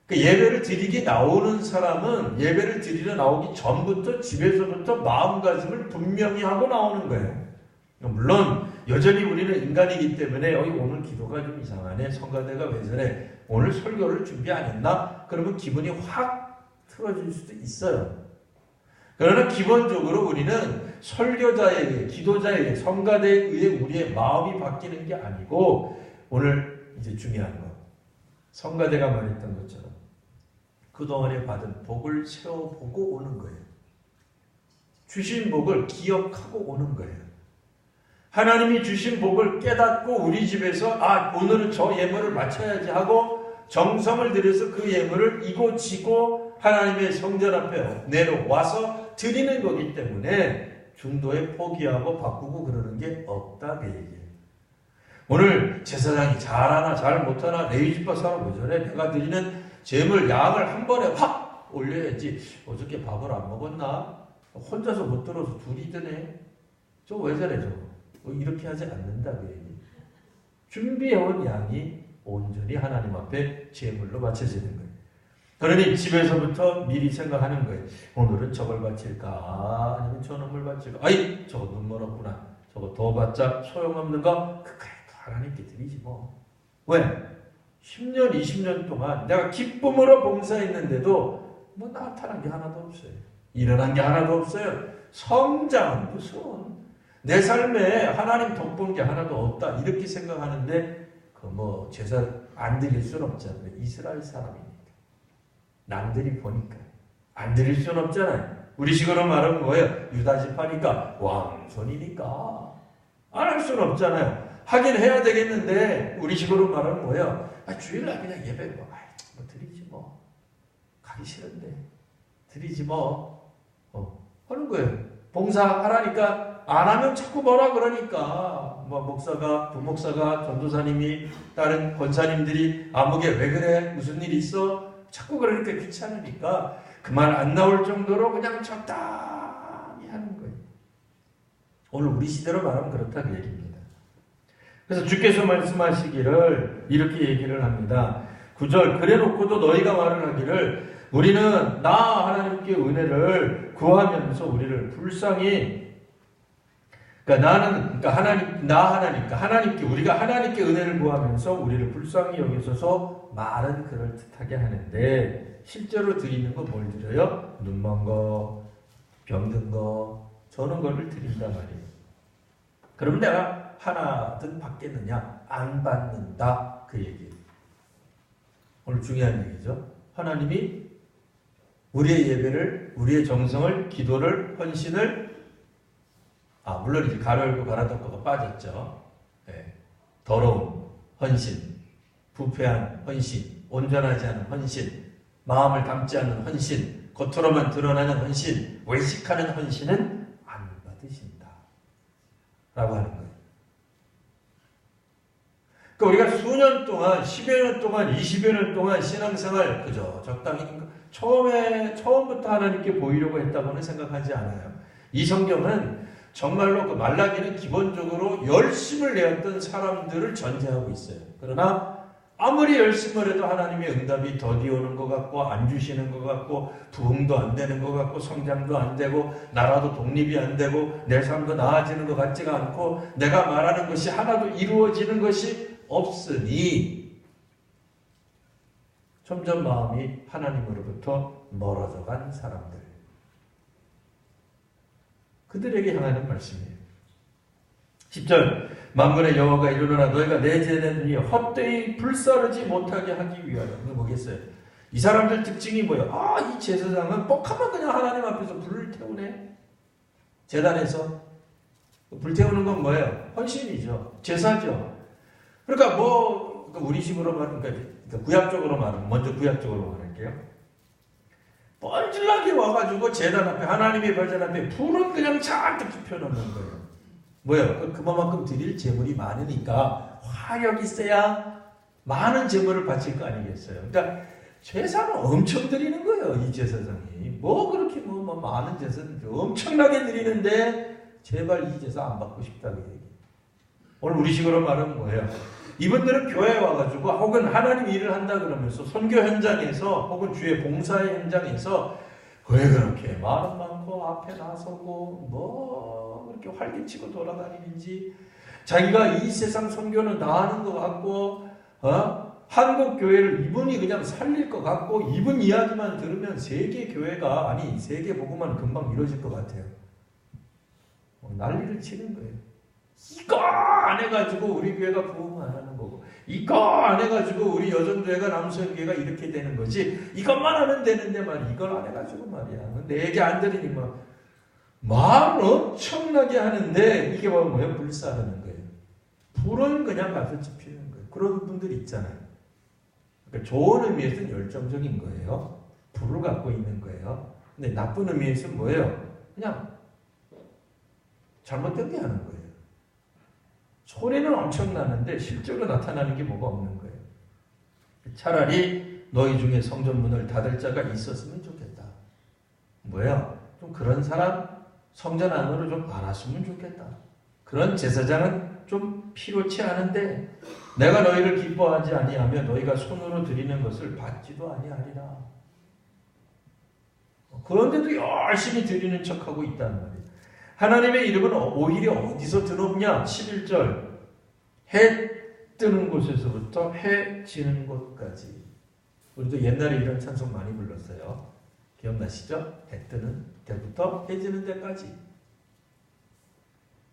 그 예배를 드리기 나오는 사람은 예배를 드리러 나오기 전부터 집에서부터 마음가짐을 분명히 하고 나오는 거예요. 물론 여전히 우리는 인간이기 때문에 오늘 기도가 좀 이상하네. 성가대가 왜 저래? 오늘 설교를 준비 안 했나? 그러면 기분이 확 틀어질 수도 있어요. 그러나 기본적으로 우리는 설교자에게, 기도자에게, 성가대에 의해 우리의 마음이 바뀌는 게 아니고 오늘 이제 중요한 거. 성가대가 말했던 것처럼 그동안에 받은 복을 세워보고 오는 거예요. 주신 복을 기억하고 오는 거예요. 하나님이 주신 복을 깨닫고 우리 집에서 오늘은 저 예물을 바쳐야지 하고 정성을 들여서 그 예물을 이고 지고 하나님의 성전 앞에 내려와서 드리는 거기 때문에 중도에 포기하고 바꾸고 그러는 게 없다 그 얘기예요. 오늘 제사장이 잘하나 잘 못하나 레위 지파 사람 왜 저래? 내가 드리는 재물 양을 한 번에 확 올려야지. 어저께 밥을 안 먹었나? 혼자서 못 들어서 둘이 드네. 저 왜 저래 저거? 이렇게 하지 않는다 그 얘기. 준비해온 양이 온전히 하나님 앞에 제물로 바쳐지는 거예요. 그러니 집에서부터 미리 생각하는 거예요. 오늘은 저걸 바칠까? 아니면 저놈을 바칠까? 저거 눈멀었구나. 저거 더 받자 소용없는 거? 그까이 하나님께 드리지 뭐. 왜? 10년, 20년 동안 내가 기쁨으로 봉사했는데도 뭐 나타난 게 하나도 없어요. 일어난 게 하나도 없어요. 성장은 무슨 내 삶에 하나님 덕본 게 하나도 없다 이렇게 생각하는데 뭐 제사 안 드릴 수는 없잖아요. 이스라엘 사람이니까 남들이 보니까 안 드릴 수는 없잖아요. 우리 식으로 말하면 뭐예요? 유다 지파니까 왕손이니까 안 할 수는 없잖아요. 하긴 해야 되겠는데 우리 식으로 말하면 뭐예요? 주일날 그냥 예배 뭐 드리지 뭐 가기 싫은데 드리지 뭐 하는 거예요. 봉사하라니까 안 하면 자꾸 뭐라 그러니까 뭐 목사가 부목사가 전도사님이 다른 권사님들이 아무개 왜 그래 무슨 일 있어 자꾸 그러니까 귀찮으니까 그 말 안 나올 정도로 그냥 적당히 하는 거예요. 오늘 우리 시대로 말하면 그렇다 그 얘기입니다. 그래서 주께서 말씀하시기를 이렇게 얘기를 합니다. 9절 그래 놓고도 너희가 말을 하기를 우리는 나 하나님께 은혜를 구하면서 우리를 불쌍히 그러니까 하나님께 우리가 하나님께 은혜를 구하면서 우리를 불쌍히 여기소서 말은 그럴듯하게 하는데 실제로 드리는 건 뭘 드려요? 눈먼 거, 병든 거, 저런 거를 드린단 말이에요. 그럼 내가 하나든 받겠느냐? 안 받는다. 그 얘기예요. 오늘 중요한 얘기죠. 하나님이 우리의 예배를, 우리의 정성을, 기도를, 헌신을, 물론 이제 가로 열고 가로 닫고가 빠졌죠. 네. 더러운 헌신, 부패한 헌신, 온전하지 않은 헌신, 마음을 담지 않는 헌신, 겉으로만 드러나는 헌신, 외식하는 헌신은 안 받으신다. 라고 하는 거예요. 그러니까 우리가 수년 동안, 10여 년 동안, 20여 년 동안 신앙생활 그저 적당히 처음부터 하나님께 보이려고 했다고는 생각하지 않아요. 이 성경은 정말로 그 말라기는 기본적으로 열심을 내었던 사람들을 전제하고 있어요. 그러나 아무리 열심을 해도 하나님의 응답이 더디 오는 것 같고 안 주시는 것 같고 부흥도 안 되는 것 같고 성장도 안 되고 나라도 독립이 안 되고 내 삶도 나아지는 것 같지가 않고 내가 말하는 것이 하나도 이루어지는 것이 없으니 점점 마음이 하나님으로부터 멀어져 간 사람들, 그들에게 향하는 말씀이에요. 10절 만군의 여호와가 이르노라 너희가 내 제단들이 헛되이 불사르지 못하게 하기 위하여. 이거 뭐겠어요? 이 사람들 특징이 뭐예요? 이 제사장은 뻑하면 그냥 하나님 앞에서 불을 태우네. 제단에서 불 태우는 건 뭐예요? 헌신이죠. 제사죠. 그러니까 우리 식으로 말하면, 그러니까 구약적으로 말하면, 먼저 구약적으로 말할게요. 뻔질나게 와가지고 제단 앞에, 하나님의 발전 앞에 불은 그냥 잔뜩 지펴놓는 거예요. 뭐예요? 그만큼 드릴 재물이 많으니까 화력이 있어야 많은 재물을 바칠 거 아니겠어요? 그러니까 제사는 엄청 드리는 거예요. 이 제사장이. 그렇게 많은 제사는 엄청나게 드리는데 제발 이 제사 안 받고 싶다고 얘기해요. 오늘 우리 식으로 말하면 뭐예요? 이분들은 교회에 와가지고 혹은 하나님 일을 한다 그러면서 선교 현장에서 혹은 주의 봉사의 현장에서 왜 그렇게 말은 많고 앞에 나서고 그렇게 활기치고 돌아다니는지, 자기가 이 세상 선교는 다 하는 것 같고 한국 교회를 이분이 그냥 살릴 것 같고 이분 이야기만 들으면 세계 교회가 세계 복음만 금방 이루어질 것 같아요. 난리를 치는 거예요. 이거 안 해가지고 우리 교회가 부흥 안 하는 거고, 이거 안 해가지고 우리 여전교회가 남수교회가 이렇게 되는 거지, 이것만 하면 되는데 이걸 안 해가지고 말이야. 내 얘기 안 들으니 말을 엄청나게 하는데 이게 뭐예요? 불사르는 거예요. 불은 그냥 가서 지피는 거예요. 그런 분들 있잖아요. 그러니까 좋은 의미에서는 열정적인 거예요. 불을 갖고 있는 거예요. 근데 나쁜 의미에서는 뭐예요? 그냥 잘못된 게 하는 거예요. 소리는 엄청 나는데 실제로 나타나는 게 뭐가 없는 거예요. 차라리 너희 중에 성전문을 닫을 자가 있었으면 좋겠다. 좀 그런 사람 성전 안으로 좀 알았으면 좋겠다. 그런 제사장은 좀 필요치 않은데 내가 너희를 기뻐하지 아니하며 너희가 손으로 드리는 것을 받지도 아니하리라. 그런데도 열심히 드리는 척하고 있다는 말이에요. 하나님의 이름은 오히려 어디서 드높냐? 11절 해 뜨는 곳에서부터 해 지는 곳까지. 우리도 옛날에 이런 찬송 많이 불렀어요. 기억나시죠? 해 뜨는 때부터 해 지는 데까지.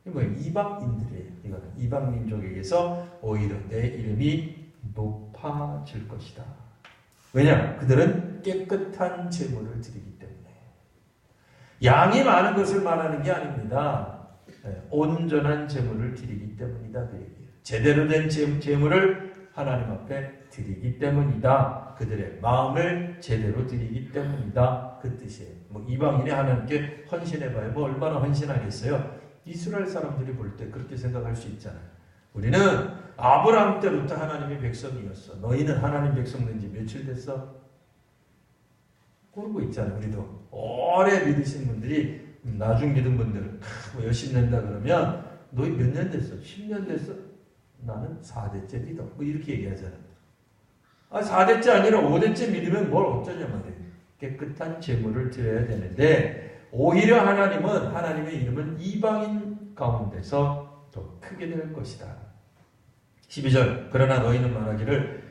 이거 이방인들이에요. 이거는 이방 민족에게서 오히려 내 이름이 높아질 것이다. 왜냐? 그들은 깨끗한 제물을 드리기 때문에. 양이 많은 것을 말하는 게 아닙니다. 온전한 제물을 드리기 때문이다. 그 얘기예요. 제대로 된 제물을 하나님 앞에 드리기 때문이다. 그들의 마음을 제대로 드리기 때문이다. 그 뜻이에요. 이방인이 하나님께 헌신해봐요. 얼마나 헌신하겠어요? 이스라엘 사람들이 볼 때 그렇게 생각할 수 있잖아요. 우리는 아브라함 때부터 하나님의 백성이었어. 너희는 하나님 백성 된 지 며칠 됐어? 그러고 있잖아요. 우리도 오래 믿으신 분들이 나중 믿은 분들은 열심히 낸다 그러면 너희 몇 년 됐어? 10년 됐어? 나는 4대째 믿어. 이렇게 얘기하잖아요. 4대째 아니라 5대째 믿으면 뭘 어쩌냐 말이에요. 깨끗한 제물을 드려야 되는데 오히려 하나님은, 하나님의 이름은 이방인 가운데서 더 크게 될 것이다. 12절 그러나 너희는 말하기를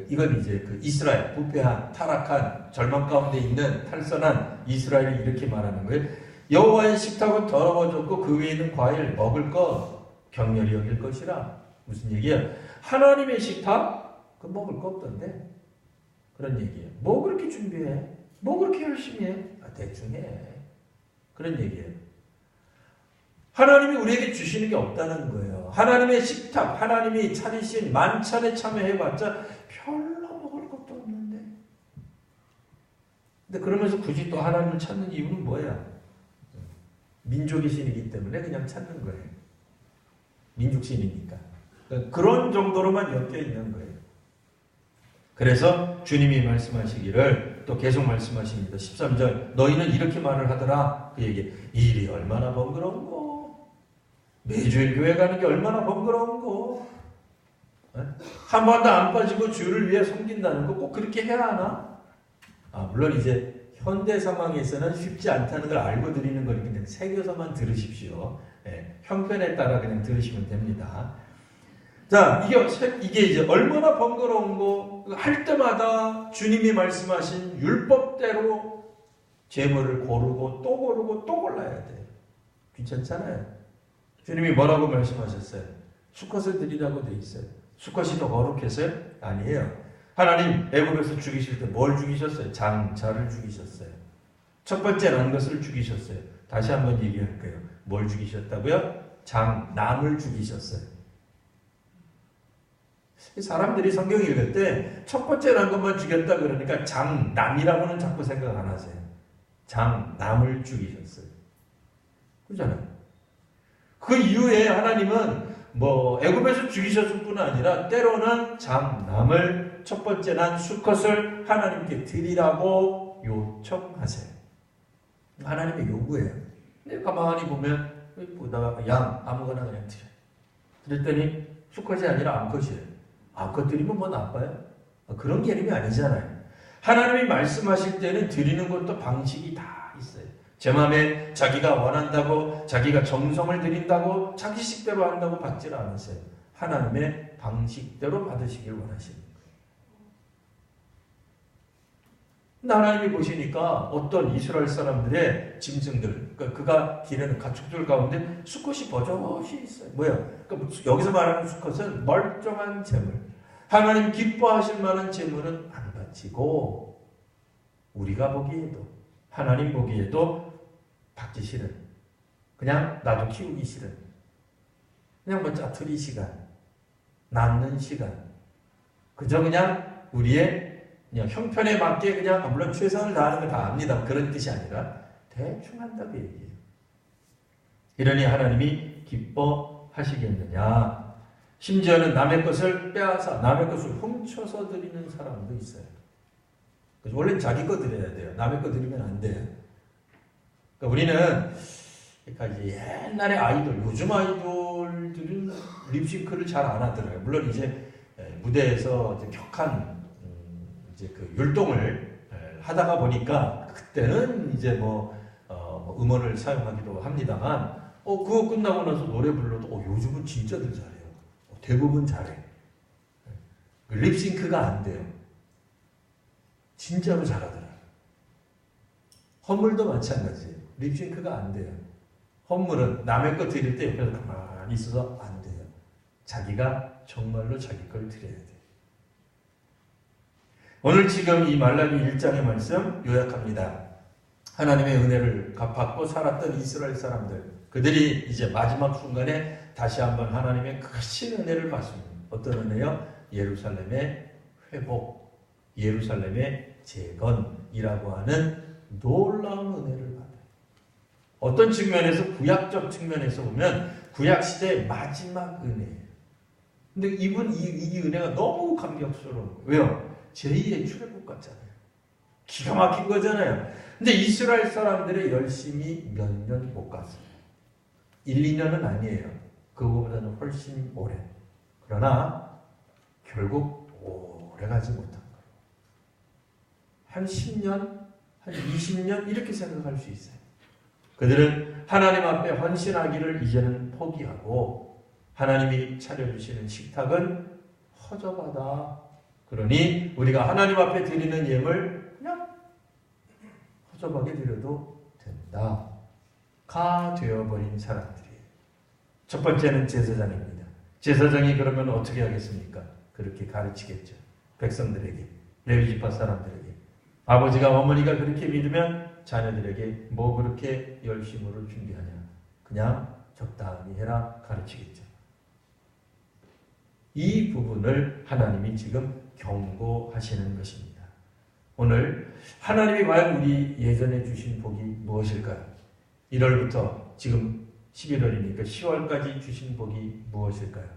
이건 이제 그 이스라엘 부패한 타락한 절망 가운데 있는 탈선한 이스라엘이 이렇게 말하는 거예요. 여호와의 식탁은 더러워졌고 그 위에 있는 과일 먹을 것 격렬히 여길 것이라. 무슨 얘기야? 하나님의 식탁? 그 먹을 거 없던데 그런 얘기예요. 뭐 그렇게 준비해? 뭐 그렇게 열심히 해? 대충 해. 그런 얘기예요. 하나님이 우리에게 주시는 게 없다는 거예요. 하나님의 식탁, 하나님이 차리신 만찬에 참여해봤자 별로 먹을 것도 없는데. 근데 그러면서 굳이 또 하나님을 찾는 이유는 뭐야? 민족의 신이기 때문에 그냥 찾는 거예요. 민족 신이니까. 그런 정도로만 엮여 있는 거예요. 그래서 주님이 말씀하시기를 또 계속 말씀하십니다. 13절 너희는 이렇게 말을 하더라. 그 얘기 일이 얼마나 번거로운고 매주일 교회 가는 게 얼마나 번거로운고 한 번도 안 빠지고 주를 위해 섬긴다는 거 꼭 그렇게 해야 하나? 물론 이제 현대 상황에서는 쉽지 않다는 걸 알고 드리는 거니 그냥 새겨서만 들으십시오. 형편에 따라 그냥 들으시면 됩니다. 자, 이게 이제 얼마나 번거로운 거 할 때마다 주님이 말씀하신 율법대로 제물을 고르고 또 고르고 또 골라야 돼요. 귀찮잖아요. 주님이 뭐라고 말씀하셨어요? 수컷을 드리라고 돼 있어요. 수컷이 더 거룩해서요? 아니에요. 하나님 애굽에서 죽이실 때 뭘 죽이셨어요? 장자를 죽이셨어요. 첫 번째 난 것을 죽이셨어요. 다시 한번 얘기할게요. 뭘 죽이셨다고요? 장남을 죽이셨어요. 사람들이 성경 읽을 때 첫 번째 난 것만 죽였다 그러니까 장남이라고는 자꾸 생각 안 하세요. 장남을 죽이셨어요. 그렇잖아요. 그 이후에 하나님은 뭐 애굽에서 죽이셨을 뿐 아니라 때로는 장남을 첫 번째 난 수컷을 하나님께 드리라고 요청하세요. 하나님의 요구예요. 근데 가만히 보면 보다가 양 아무거나 그냥 드려요. 그랬더니 수컷이 아니라 암컷이에요. 암컷 드리면 뭐 나빠요? 그런 개념이 아니잖아요. 하나님이 말씀하실 때는 드리는 것도 방식이 다 있어요. 제 마음에 자기가 원한다고 자기가 정성을 드린다고 자기 식대로 한다고 받질 않으세요. 하나님의 방식대로 받으시길 원하십니다. 근데 하나님이 보시니까 어떤 이스라엘 사람들의 짐승들, 그가 기르는 가축들 가운데 수컷이 버젓이 있어요. 뭐야? 그러니까 여기서 말하는 수컷은 멀쩡한 재물. 하나님 기뻐하실 만한 재물은 안 바치고 우리가 보기에도 하나님 보기에도 받기 싫은 그냥 나도 키우기 싫은 그냥 뭐 짜투리 시간 남는 시간 그저 그냥 우리의 그냥 형편에 맞게 그냥 물론 최선을 다하는 거 다 압니다. 그런 뜻이 아니라 대충 한다고 얘기해요. 이러니 하나님이 기뻐하시겠느냐. 심지어는 남의 것을 빼앗아 남의 것을 훔쳐서 드리는 사람도 있어요. 원래는 자기 거 드려야 돼요. 남의 거 드리면 안 돼요. 그러니까 우리는 그러니까 이제 옛날의 아이돌, 요즘 아이돌들은 립싱크를 잘 안 하더라고요. 물론 이제 무대에서 이제 격한 이제 그 율동을 하다가 보니까 그때는 이제 뭐 음원을 사용하기도 합니다만 그거 끝나고 나서 노래 불러도 요즘은 진짜들 잘해요. 대부분 잘해. 립싱크가 안 돼요. 진짜로 잘하더라. 헌물도 마찬가지예요. 립싱크가 안 돼요. 헌물은 남의 거 드릴 때 옆에서 가만히 있어서 안 돼요. 자기가 정말로 자기 걸 드려야 돼요. 오늘 지금 이 말라기 1장의 말씀 요약합니다. 하나님의 은혜를 갚았고 살았던 이스라엘 사람들, 그들이 이제 마지막 순간에 다시 한번 하나님의 크신 은혜를 받습니다. 어떤 은혜요? 예루살렘의 회복, 예루살렘의 재건이라고 하는 놀라운 은혜를 받아요. 어떤 측면에서 구약적 측면에서 보면 구약 시대의 마지막 은혜예요. 근데 이분 이 은혜가 너무 감격스러워요. 왜요? 제2의 출애굽 같잖아요. 기가 막힌 거잖아요. 근데 이스라엘 사람들의 열심히 몇 년 못 갔어요. 1, 2년은 아니에요. 그거보다는 훨씬 오래. 그러나 결국 오래 가지 못한 거예요. 한 10년, 한 20년 이렇게 생각할 수 있어요. 그들은 하나님 앞에 헌신하기를 이제는 포기하고 하나님이 차려주시는 식탁은 허접하다. 그러니 우리가 하나님 앞에 드리는 예물 그냥 허접하게 드려도 된다. 가 되어버린 사람들이에요. 첫 번째는 제사장입니다. 제사장이 그러면 어떻게 하겠습니까? 그렇게 가르치겠죠. 백성들에게, 레위지파 사람들에게. 아버지가 어머니가 그렇게 믿으면 자녀들에게 뭐 그렇게 열심으로 준비하냐. 그냥 적당히 해라 가르치겠죠. 이 부분을 하나님이 지금 경고하시는 것입니다. 오늘 하나님이 과연 우리 예전에 주신 복이 무엇일까요? 1월부터 지금 11월이니까 10월까지 주신 복이 무엇일까요?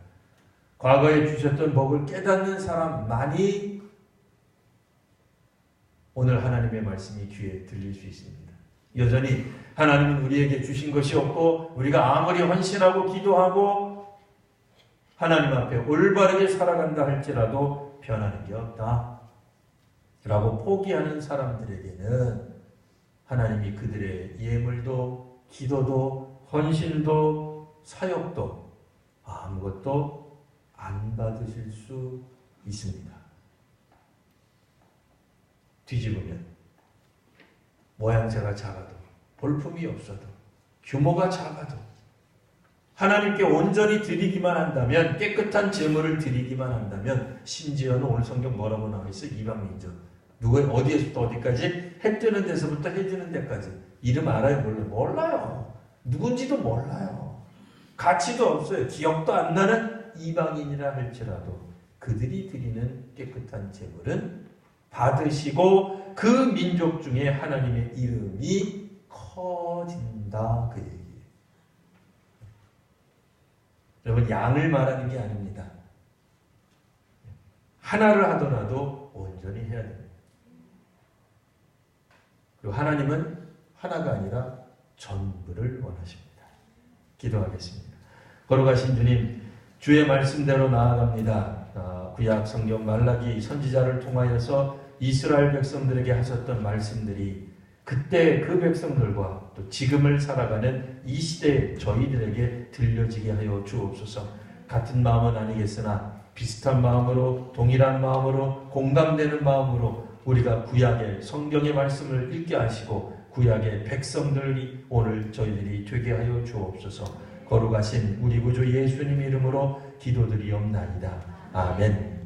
과거에 주셨던 복을 깨닫는 사람만이 오늘 하나님의 말씀이 귀에 들릴 수 있습니다. 여전히 하나님은 우리에게 주신 것이 없고 우리가 아무리 헌신하고 기도하고 하나님 앞에 올바르게 살아간다 할지라도 변하는 게 없다 라고 포기하는 사람들에게는 하나님이 그들의 예물도 기도도 헌신도 사역도 아무것도 안 받으실 수 있습니다. 뒤집으면 모양새가 작아도 볼품이 없어도 규모가 작아도 하나님께 온전히 드리기만 한다면 깨끗한 제물을 드리기만 한다면 심지어는 오늘 성경 뭐라고 나와 있어요? 이방민족 누가 어디에서부터 어디까지 해 뜨는 데서부터 해 지는 데까지 이름 알아요? 몰라요. 누군지도 몰라요. 가치도 없어요. 기억도 안 나는 이방인이라 할지라도 그들이 드리는 깨끗한 제물은 받으시고 그 민족 중에 하나님의 이름이 커진다 그 얘기예요. 여러분 양을 말하는 게 아닙니다. 하나를 하더라도 온전히 해야 됩니다. 그리고 하나님은 하나가 아니라 전부를 원하십니다. 기도하겠습니다. 거룩하신 주님, 주의 말씀대로 나아갑니다. 구약 성경 말라기 선지자를 통하여서 이스라엘 백성들에게 하셨던 말씀들이 그때 그 백성들과 또 지금을 살아가는 이 시대의 저희들에게 들려지게 하여 주옵소서. 같은 마음은 아니겠으나 비슷한 마음으로 동일한 마음으로 공감되는 마음으로 우리가 구약의 성경의 말씀을 읽게 하시고 구약의 백성들이 오늘 저희들이 되게 하여 주옵소서. 거룩하신 우리 구주 예수님 이름으로 기도드리옵나이다. 아멘.